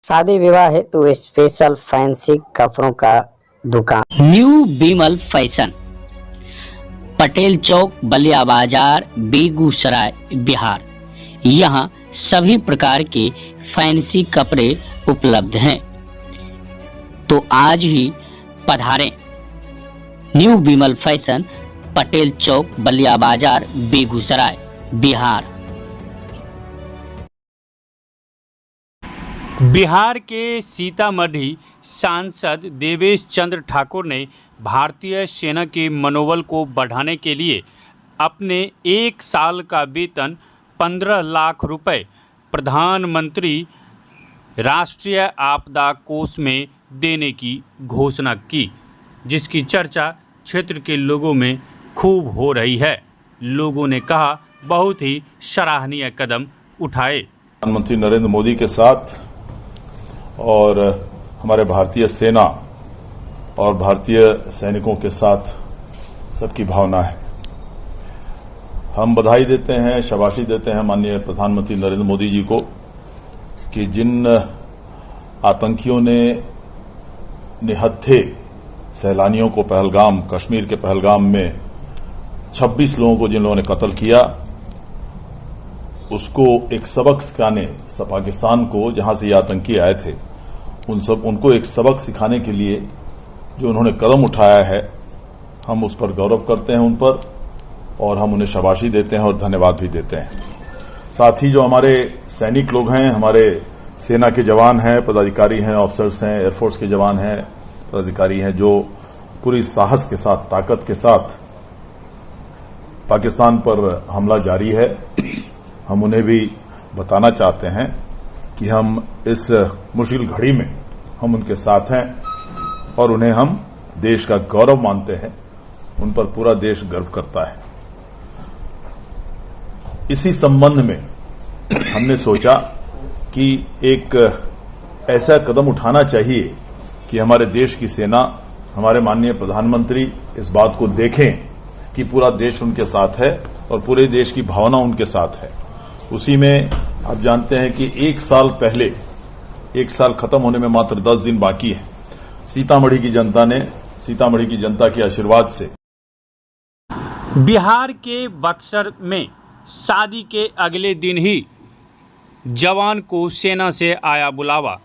शादी विवाह हेतु स्पेशल फैंसी कपड़ों का दुकान न्यू बीमल फैशन, पटेल चौक, बलिया बाजार, बेगूसराय, बिहार। यहाँ सभी प्रकार के फैंसी कपड़े उपलब्ध हैं, तो आज ही पधारें। न्यू बीमल फैशन, पटेल चौक, बलिया बाजार, बेगूसराय, बिहार। बिहार के सीतामढ़ी सांसद देवेश चंद्र ठाकुर ने भारतीय सेना के मनोबल को बढ़ाने के लिए अपने 1 साल का वेतन 15 लाख रुपए प्रधानमंत्री राष्ट्रीय आपदा कोष में देने की घोषणा की, जिसकी चर्चा क्षेत्र के लोगों में खूब हो रही है। लोगों ने कहा, बहुत ही सराहनीय कदम उठाए। प्रधानमंत्री नरेंद्र मोदी के साथ और हमारे भारतीय सेना और भारतीय सैनिकों के साथ सबकी भावना है। हम बधाई देते हैं, शाबाशी देते हैं माननीय प्रधानमंत्री नरेंद्र मोदी जी को कि जिन आतंकियों ने निहत्थे सैलानियों को पहलगाम, कश्मीर के पहलगाम में 26 लोगों को जिन लोगों ने कत्ल किया, उसको एक सबक सिखाने, पाकिस्तान को जहां से ये आतंकी आए थे उनको एक सबक सिखाने के लिए जो उन्होंने कदम उठाया है, हम उस पर गौरव करते हैं उन पर, और हम उन्हें शाबाशी देते हैं और धन्यवाद भी देते हैं। साथ ही जो हमारे सैनिक लोग हैं, हमारे सेना के जवान हैं, पदाधिकारी हैं, ऑफिसर्स हैं, एयरफोर्स के जवान हैं, पदाधिकारी हैं, जो पूरी साहस के साथ, ताकत के साथ पाकिस्तान पर हमला जारी है, हम उन्हें भी बताना चाहते हैं कि हम इस मुश्किल घड़ी में हम उनके साथ हैं और उन्हें हम देश का गौरव मानते हैं। उन पर पूरा देश गर्व करता है। इसी संबंध में हमने सोचा कि एक ऐसा कदम उठाना चाहिए कि हमारे देश की सेना, हमारे माननीय प्रधानमंत्री इस बात को देखें कि पूरा देश उनके साथ है और पूरे देश की भावना उनके साथ है। उसी में आप जानते हैं कि 1 साल पहले, 1 साल खत्म होने में मात्र 10 दिन बाकी है, सीतामढ़ी की जनता के आशीर्वाद से बिहार के बक्सर में शादी के अगले दिन ही जवान को सेना से आया बुलावा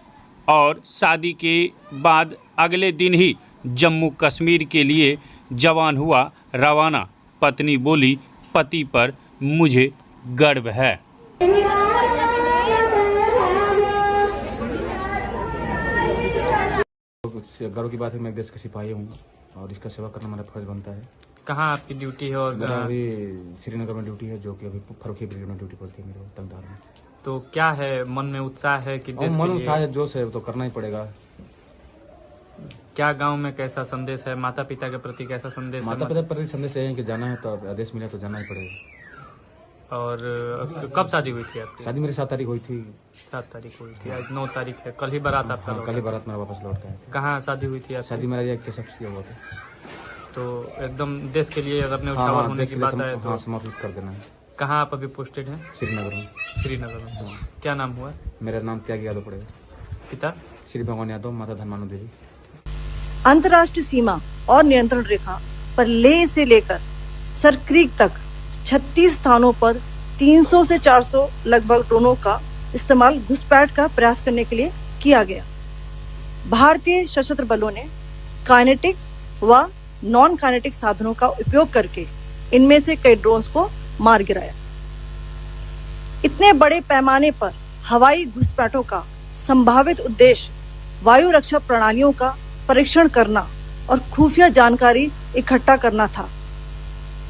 और शादी के बाद अगले दिन ही जम्मू कश्मीर के लिए जवान हुआ रवाना। पत्नी बोली, पति पर मुझे गर्व है। गर्व की बात है, मैं देश का सिपाही हूँ और इसका सेवा करना मेरा फर्ज बनता है। कहाँ आपकी ड्यूटी है? और मेरा अभी श्रीनगर में ड्यूटी है, जो कि अभी फरुखी ब्रिगेड में ड्यूटी पड़ती है मेरे तंगधार में। तो क्या है, मन में उत्साह है कि देश मन उत्साह है, जोश है, तो करना ही पड़ेगा। क्या गांव में कैसा संदेश है, माता पिता के प्रति कैसा संदेश है? माता पिता के प्रति संदेश है कि जाना है, तो आदेश मिला तो जाना ही पड़ेगा। और कब शादी हुई थी आपकी? शादी मेरी 7 तारीख हुई थी। 7 तारीख हुई थी, आज 9 तारीख है। कल ही बारात आपका? हाँ, कल ही बारात मेरा वापस लौट गया। कहाँ शादी हुई थी आपकी? शादी मेरा एक शख्स किया हुआ था। तो एकदम देश के लिए अगर न्यौछावर होने की बात है तो समर्पित कर देना है। कहाँ आप अभी पोस्टेड हैं? श्रीनगर में। श्रीनगर में। क्या नाम हुआ? मेरा नाम त्यागी यादव पड़ेगा। पिता? श्री भगवान यादव, माता धर्मानु देवी। अंतर्राष्ट्रीय सीमा और नियंत्रण रेखा पर लेह से लेकर सरक्रीक तक 36 स्थानों पर 300 से 400 लगभग ड्रोनों का इस्तेमाल घुसपैठ का प्रयास करने के लिए किया गया। भारतीय सशस्त्र बलों ने काइनेटिक्स व नॉन काइनेटिक साधनों का उपयोग करके इनमें से कई ड्रोन्स को मार गिराया। इतने बड़े पैमाने पर हवाई घुसपैठों का संभावित उद्देश्य वायु रक्षा प्रणालियों का परीक्षण करना और खुफिया जानकारी इकट्ठा करना था।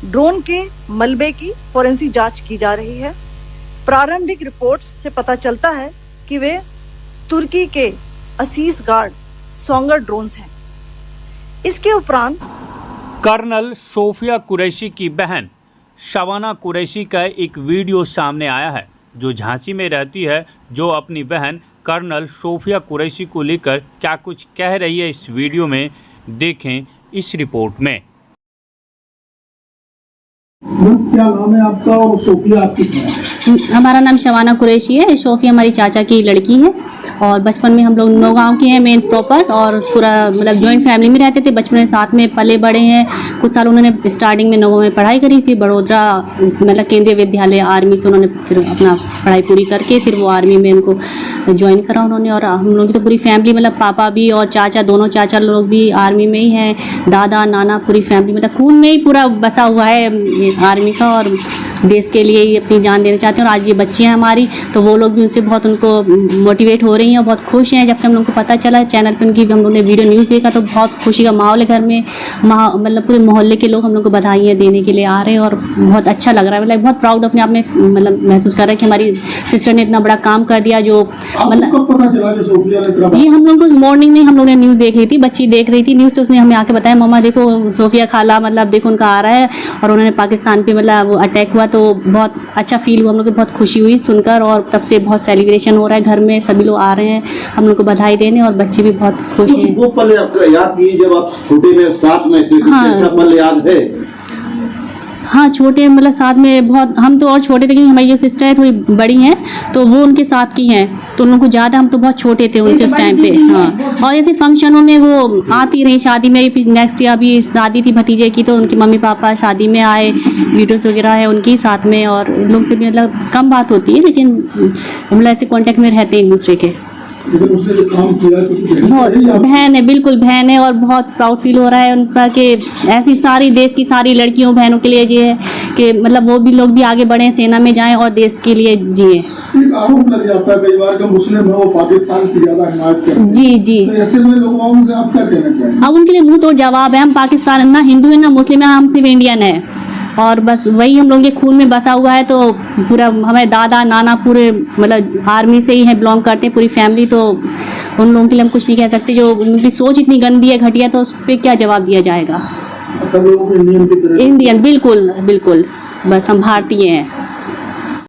ड्रोन के मलबे की फोरेंसिक जांच की जा रही है। प्रारंभिक रिपोर्ट्स से पता चलता है कि वे तुर्की के असीस गार्ड सोंगर ड्रोन्स हैं। इसके उपरांत कर्नल सोफिया कुरैशी की बहन शबाना कुरैशी का एक वीडियो सामने आया है, जो झांसी में रहती है, जो अपनी बहन कर्नल सोफिया कुरैशी को लेकर क्या कुछ कह रही है। इस वीडियो में देखें इस रिपोर्ट में। क्या नाम है आपका और सोफिया आपकी क्या है? हमारा नाम शबाना कुरैशी है। सोफिया हमारी चाचा की लड़की है और बचपन में हम लोग नौगांव के हैं मेन प्रॉपर, और पूरा मतलब जॉइंट फैमिली में रहते थे। बचपन में साथ में पले बड़े हैं। कुछ साल उन्होंने स्टार्टिंग में नौगांव में पढ़ाई करी, फिर बड़ोदरा मतलब केंद्रीय विद्यालय आर्मी से उन्होंने फिर अपना पढ़ाई पूरी करके फिर वो आर्मी में उनको ज्वाइन करा उन्होंने। और हम लोग की तो पूरी फैमिली मतलब पापा भी और चाचा, दोनों चाचा लोग भी आर्मी में ही हैं। दादा नाना पूरी फैमिली मतलब खून में ही पूरा बसा हुआ है आर्मी का, और देश के लिए ही अपनी जान देना चाहते हैं। और आज ये बच्ची हैं हमारी, तो वो लोग भी उनसे बहुत उनको मोटिवेट हो रही हैं और बहुत खुश हैं। जब से हम लोग को पता चला चैनल पर उनकी हम लोग ने वीडियो न्यूज़ देखा तो बहुत खुशी का माहौल है घर में। मतलब पूरे मोहल्ले के लोग हम लोग को बधाइयाँ देने के लिए आ रहे हैं और बहुत अच्छा लग रहा है। मतलब बहुत प्राउड अपने आप में मतलब महसूस कर रहा है कि हमारी सिस्टर ने इतना बड़ा काम कर दिया। जो मतलब ये हम लोग को मॉर्निंग में हम लोग ने न्यूज़ देख ली थी, बच्ची देख रही थी न्यूज़, तो उसने हमें आके बताया मम्मा देखो सोफिया खाला मतलब देखो उनका आ रहा है और उन्होंने पाकिस्तान पे मतलब वो अटैक हुआ। तो बहुत अच्छा फील हुआ हम लोग को, बहुत खुशी हुई सुनकर। और तब से बहुत सेलिब्रेशन हो रहा है घर में, सभी लोग आ रहे हैं हम लोग को बधाई देने और बच्चे भी बहुत खुश हैं। वो पल आपको याद कीजिए जब आप छोटे में साथ में थे, कैसा पल याद है? हाँ छोटे मतलब साथ में बहुत, हम तो और छोटे थे क्योंकि हमारी जो सिस्टर है थोड़ी बड़ी हैं तो वो उनके साथ की हैं, तो उन लोगों को ज़्यादा, हम तो बहुत छोटे थे उनसे उस टाइम पे। हाँ और ऐसे फंक्शनों में वो आती रही, शादी में भी नेक्स्ट ईयर अभी शादी थी भतीजे की तो उनके मम्मी पापा शादी में आए, वीडियोस वगैरह है उनकी साथ में। और इन लोग से भी मतलब कम बात होती है लेकिन मतलब ऐसे कॉन्टेक्ट में रहते हैं एक दूसरे के। बहुत बहन है, बिल्कुल बहन है और बहुत प्राउड फील हो रहा है उनका कि ऐसी सारी देश की सारी लड़कियों बहनों के लिए ये है कि मतलब वो भी लोग भी आगे बढ़े, सेना में जाएं और देश के लिए जिए। आरोप लग जाता है कई बार कि मुस्लिम है वो पाकिस्तान की ज्यादा हिमायत करते हैं। जी जी, तो ऐसे में लोगों से आप क्या कहना चाहेंगे? अब उनके लिए मुंह तोड़ जवाब है, हम पाकिस्तान ना हिंदू है ना मुस्लिम है, हम सिर्फ इंडियन है और बस वही हम लोग के खून में बसा हुआ है। तो पूरा हमारे दादा नाना पूरे मतलब आर्मी से ही है, बिलोंग करते हैं पूरी फैमिली, तो उन लोगों के लिए हम कुछ नहीं कह सकते। जो उनकी सोच इतनी गंदी है घटिया, तो उस पर क्या जवाब दिया जाएगा। सब लोगों के इंडियन की तरह इंडियन बिल्कुल बिल्कुल, बस हम भारतीय हैं।